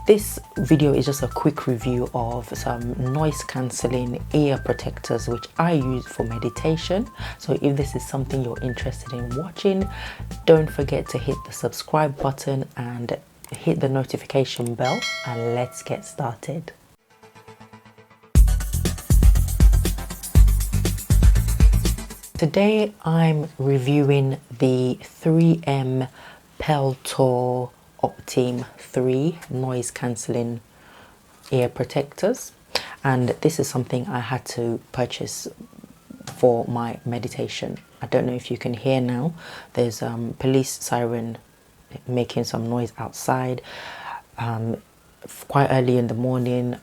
This video is just a quick review of some noise cancelling ear protectors which I use for meditation. So if this is something you're interested in watching, don't forget to hit the subscribe button and hit the notification bell, and let's get started. Today I'm reviewing the 3M Peltor Optime 3 noise cancelling ear protectors, and this is something I had to purchase for my meditation. I don't know if you can hear now, there's police siren making some noise outside. Quite early in the morning,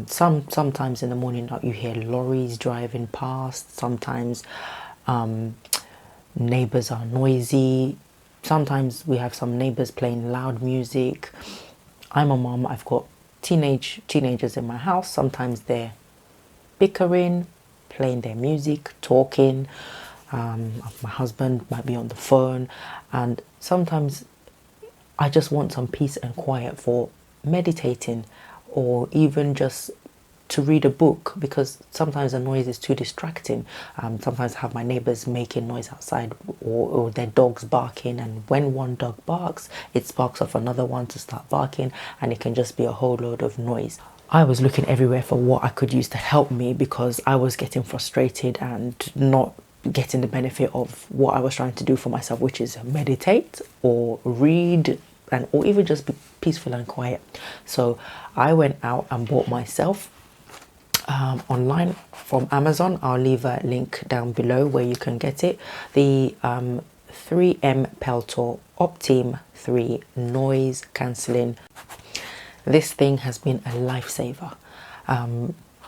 sometimes in the morning you hear lorries driving past, sometimes neighbors are noisy. Sometimes we have some neighbors playing loud music. I'm a mom, I've got teenagers in my house. Sometimes they're bickering, playing their music, talking. My husband might be on the phone, and sometimes I just want some peace and quiet for meditating, or even just to read a book, because sometimes the noise is too distracting. Sometimes I have my neighbors making noise outside, or their dogs barking, and when one dog barks, it sparks off another one to start barking, and it can just be a whole load of noise. I was looking everywhere for what I could use to help me, because I was getting frustrated and not getting the benefit of what I was trying to do for myself, which is meditate or read, and or even just be peaceful and quiet. So I went out and bought myself online from Amazon. I'll leave a link down below where you can get it. The 3M Peltor Optime 3 noise cancelling. This thing has been a lifesaver.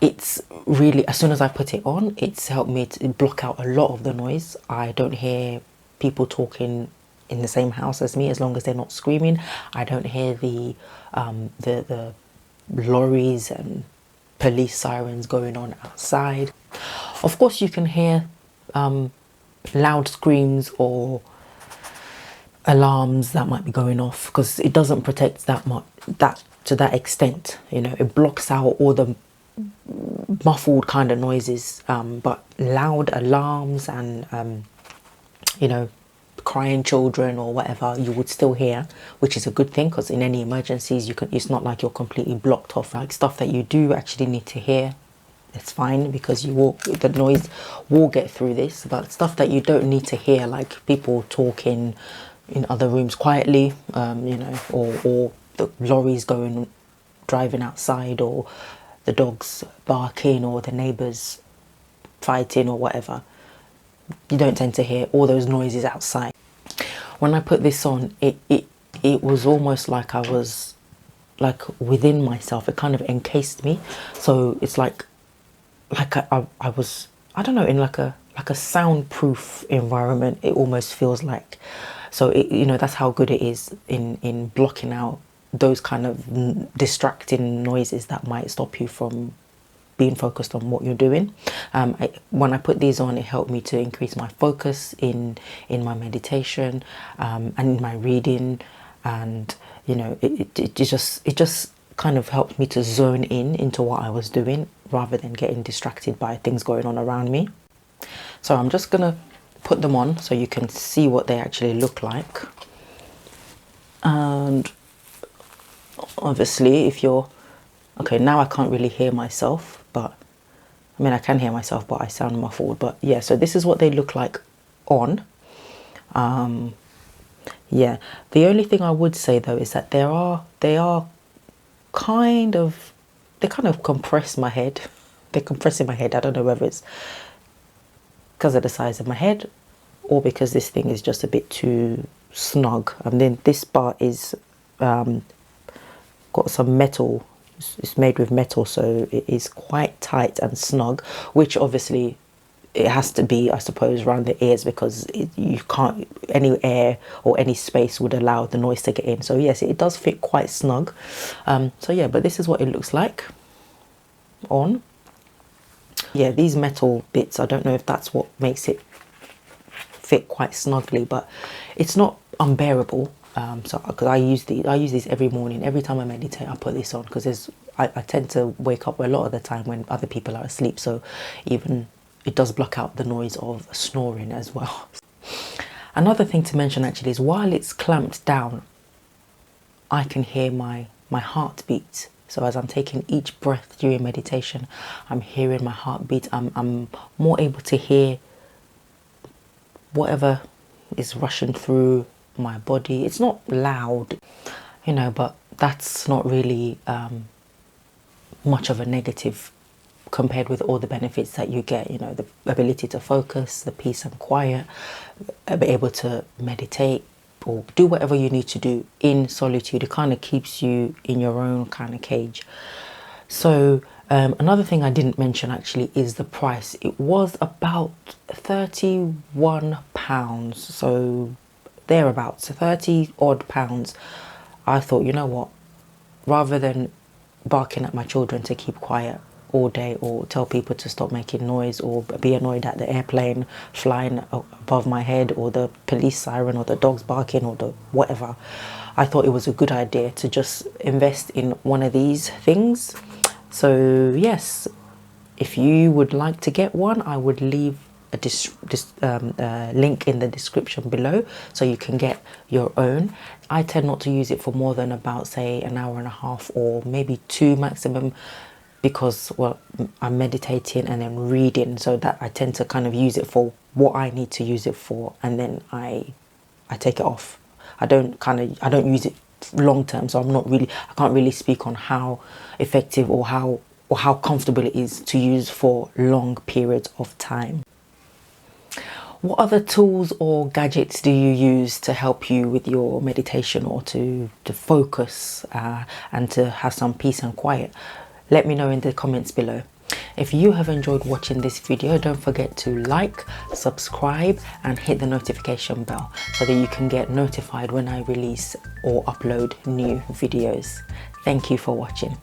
It's really, as soon as I put it on, it's helped me to block out a lot of the noise. I don't hear people talking in the same house as me, as long as they're not screaming. I don't hear the lorries and police sirens going on outside. Of course you can hear loud screams or alarms that might be going off, because it doesn't protect that much, to that extent. You know, it blocks out all the muffled kind of noises, but loud alarms and you know, crying children or whatever, you would still hear, which is a good thing, because in any emergencies it's not like you're completely blocked off. Like stuff that you do actually need to hear, it's fine, because the noise will get through this. But stuff that you don't need to hear, like people talking in other rooms quietly, you know, or the lorries driving outside, or the dogs barking, or the neighbors fighting or whatever, you don't tend to hear all those noises outside. When I put this on, it was almost like I was like within myself. It kind of encased me, so it's like I was, I don't know, in like a soundproof environment. It almost feels like. So you know, that's how good it is in blocking out those kind of distracting noises that might stop you from being focused on what you're doing. When I put these on, it helped me to increase my focus in my meditation, and in my reading, and you know, it just kind of helped me to zone into what I was doing, rather than getting distracted by things going on around me. So I'm just gonna put them on so you can see what they actually look like. And obviously, if you're okay, now I can't really hear myself, but I mean, I can hear myself, but I sound muffled. But yeah, so this is what they look like on. Yeah, the only thing I would say though is that they kind of compress my head. They're compressing my head. I don't know whether it's because of the size of my head, or because this thing is just a bit too snug. And then this part is got some metal. It's made with metal, so it is quite tight and snug, which obviously it has to be, I suppose, around the ears, because you can't, any air or any space would allow the noise to get in. So yes, it does fit quite snug. So yeah, but this is what it looks like on. Yeah, these metal bits, I don't know if that's what makes it fit quite snugly, but it's not unbearable. So because I use these every morning. Every time I meditate, I put this on because I tend to wake up a lot of the time when other people are asleep. So even it does block out the noise of snoring as well. Another thing to mention actually is while it's clamped down, I can hear my heartbeat. So as I'm taking each breath during meditation, I'm hearing my heartbeat. I'm more able to hear whatever is rushing through my body. It's not loud, you know, but that's not really much of a negative compared with all the benefits that you get, you know, the ability to focus, the peace and quiet, be able to meditate or do whatever you need to do in solitude. It kind of keeps you in your own kind of cage. So another thing I didn't mention actually is the price. It was about £31, so thereabouts, 30 odd pounds. I thought, you know what, rather than barking at my children to keep quiet all day or tell people to stop making noise or be annoyed at the airplane flying above my head or the police siren or the dogs barking or the whatever, I thought it was a good idea to just invest in one of these things. So yes, if you would like to get one, I would leave a link in the description below so you can get your own. I tend not to use it for more than about, say, an hour and a half or maybe 2 maximum, because, well, I'm meditating and then reading, so that I tend to kind of use it for what I need to use it for, and then I take it off. I don't use it long term, so I can't really speak on how effective or how comfortable it is to use for long periods of time. What other tools or gadgets do you use to help you with your meditation or to focus and to have some peace and quiet? Let me know in the comments below. If you have enjoyed watching this video, don't forget to like, subscribe and hit the notification bell so that you can get notified when I release or upload new videos. Thank you for watching.